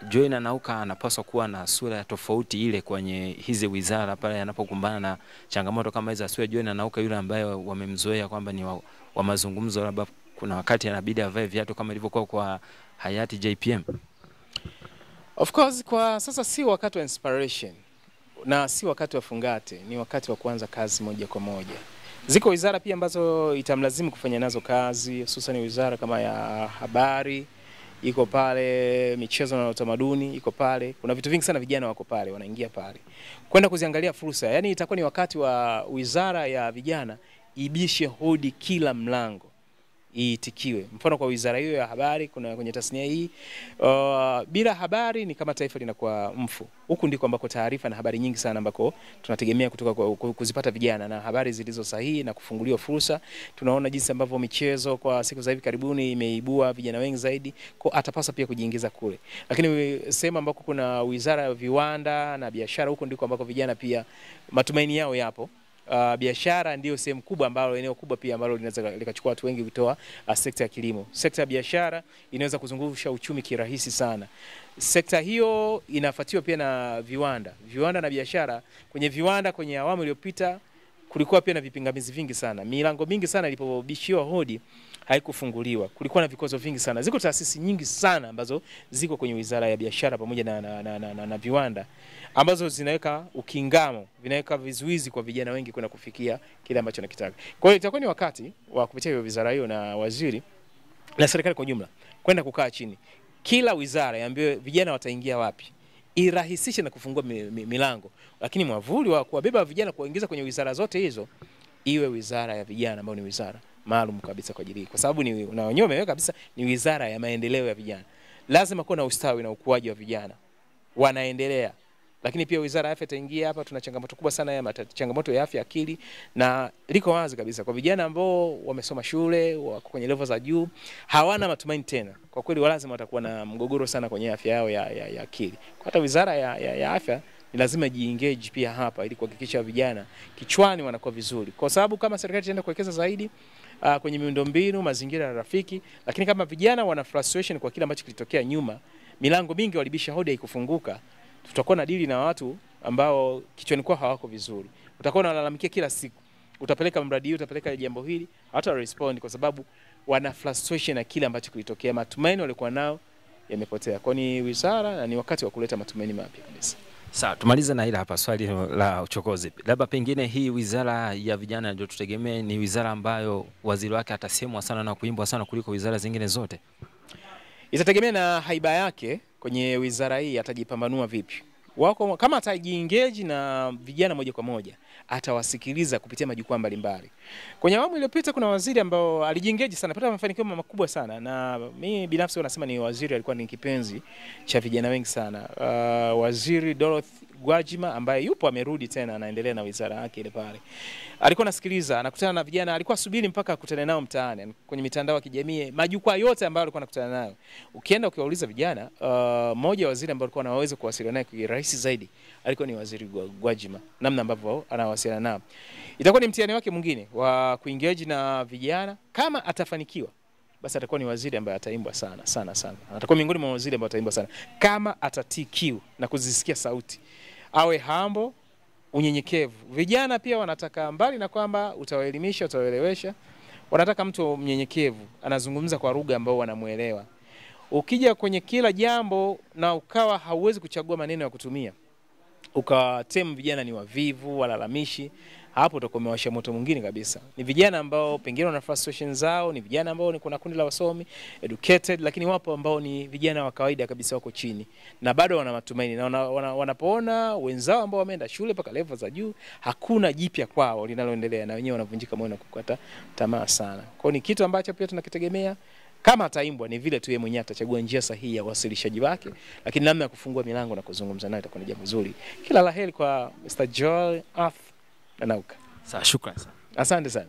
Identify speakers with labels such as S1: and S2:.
S1: Joy Nanauka anapaswa kuwa na sura tofauti ile kwenye hizi wizara pale anapokumbana na changamoto kama hizo. Sura Joy Nanauka yule ambaye wamemzoea kwamba ni wa mazungumzo, labda kuna wakati anabidi avae viatu kama ilivyokuwa kwa hayati JPM.
S2: Of course kwa sasa si wakati wa inspiration na si wakati wa fungate, ni wakati wa kuanza kazi moja kwa moja. Ziko wizara pia ambazo itamlazimu kufanya nazo kazi, hususan wizara kama ya habari, iko pale, michezo na utamaduni iko pale. Kuna vitu vingi sana vijana wako pale, wanaingia pale kwenda kuziangalia fursa. Yaani itakuwa ni wakati wa wizara ya vijana ibishe hodi kila mlango, iitikiwe. Mfano kwa wizara hiyo ya habari, kuna kwenye tasnia hii bila habari ni kama taifa linakuwa mfu. Huku ndiko ambako taarifa na habari nyingi sana ambako tunategemea kutoka kwa kuzipata vijana, na habari zilizo sahihi na kufunguliwa fursa. Tunaona jinsi ambavyo michezo kwa siku za hivi karibuni imeibua vijana wengi zaidi, kwa atapaswa pia kujiingiza kule. Lakini sema ambako kuna wizara ya viwanda na biashara, huko ndiko ambako vijana pia matumaini yao yapo. Biashara ndio sehemu kubwa ambalo eneo kubwa pia ambalo linaweza likachukua watu wengi kutoa sekta ya kilimo. Sekta ya biashara inaweza kuzungusha uchumi kirahisi sana. Sekta hiyo inafuatiwa pia na viwanda. Viwanda na biashara, kwenye viwanda kwenye awamu iliyopita kulikuwa pia na vipingamizi vingi sana. Milango mingi sana ilipobishiwa hodi haikufunguliwa. Kulikuwa na vikwazo vingi sana. Ziko taasisi nyingi sana ambazo ziko kwenye wizara ya biashara pamoja na viwanda, ambazo zinaweka ukingamo, vinaweka vizuizi kwa vijana wengi kwenda kufikia kile ambacho nakitaka. Kwa hiyo itakuwa ni wakati wa kupitia hiyo wizara hiyo na waziri na serikali kwa jumla kwenda kukaa chini. Kila wizara iambiwe vijana wataingia wapi, irahisishe na kufungua milango. Lakini mwavuli wa kuwabeba vijana kuingiza kwenye wizara zote hizo iwe wizara ya vijana, ambayo ni wizara maalum kabisa kwa ajili, kwa sababu ni na wenyewe wameweka kabisa ni wizara ya maendeleo ya vijana. Lazima kuwa na ustawi na ukuaji wa vijana wanaendelea. Lakini pia wizara ya afya itaingia hapa. Tuna changamoto kubwa sana ya changamoto ya afya akili, na liko wazi kabisa kwa vijana ambao wamesoma shule, wako kwenye level za juu, hawana matumaini tena. Kwa kweli lazima watakuwa na mgogoro sana kwenye afya yao ya akili. Kwa hata wizara ya afya ni lazima ji-engage pia hapa ili kuhakikisha vijana kichwani wanakuwa vizuri. Kwa sababu kama serikali itaenda kuwekeza zaidi kwenye miundombinu, mazingira rafiki, lakini kama vijana wana frustration kwa kile ambacho kilitokea nyuma, milango mingi walibisha hodi haikufunguka, tutakuwa na dili na watu ambao kichwani kwao hawako vizuri. Utakuwa unalalamikia kila siku, utapeleka mradi huu, utapeleka jambo hili, hata respond kwa sababu wana frustration na kile ambacho kilitokea. Matumaini walikuwa nao yamepotea. Kwa ni wizara na ni wakati wa kuleta matumaini mapya kabisa.
S1: Sawa, tumaliza na hila hapa swali la uchokozi. Labda pengine hii wizara ya vijana ndio tutegemee ni wizara ambayo waziri wake atasemwa sana na kuimbwa sana kuliko wizara zingine zote?
S2: Itategemea na haiba yake kwenye wizara hii, atajipambanua vipi. Wako kama atajiengage na vijana moja kwa moja, atawasikiliza kupitia majukwaa mbalimbali. Kwenye awamu iliyopita kuna waziri ambao alijiengage sana, pata mafanikio makubwa sana, na mimi binafsi wanasema ni waziri alikuwa ni kipenzi cha vijana wengi sana. Waziri Dorothy Gwajima ambaye yupo amerudi tena anaendelea na wizara yake ile pale. Alikuwa anasikiliza, anakutana na vijana, alikuwa subiri mpaka akutane nao mtaani, kwenye mitandao ya kijamii, majukwaa yote ambayo alikuwa anakutana nayo. Ukienda ukiwauliza vijana, mmoja wa waziri ambao alikuwa anaweza kuwasiliana naye kwa rahisi zaidi alikuwa ni waziri Gwajima, namna ambavyo anawasiliana nao. Itakuwa ni mtihani wake mwingine wa kuengage na vijana. Kama atafanikiwa, basi atakuwa ni waziri ambaye ataimbwa sana sana sana. Atakuwa miongoni mwa waziri ambao ataimbwa sana kama atatikiu na kuzisikia sauti. Awe humble, unyenyekevu. Vijana pia wanataka, mbali na kwamba utawaelimisha, utawaelewesha, wanataka mtu mnyenyekevu, anazungumza kwa lugha ambao wanamuelewa. Ukija kwenye kila jambo na ukawa hauwezi kuchagua maneno ya kutumia, ukatemu vijana ni wavivu, walalamishi, hapo utakuwa umewasha moto mwingine kabisa. Ni vijana ambao pengine wana frustration zao, ni vijana ambao ni kuna kundi la wasomi, educated, lakini wapo ambao ni vijana wa kawaida kabisa wako chini na bado wana matumaini, na wanapoona wenzao ambao wameenda shule mpaka level za juu, hakuna jipya kwao linaloendelea, na wenyewe wanavunjika moyo na kukata tamaa sana. Kwa ni kitu ambacho pia tunakitegemea. Kama ataimbwa ni vile tu yeye mwenyewe atachagua njia sahihi ya wasilishaji wake, lakini namna ya kufungua milango na kuzungumza naye itakuwa ni jambo zuri. Kila laheri kwa Mr. Joy Nanauka.
S1: Sawa, shukrani sana.
S2: Asante sana.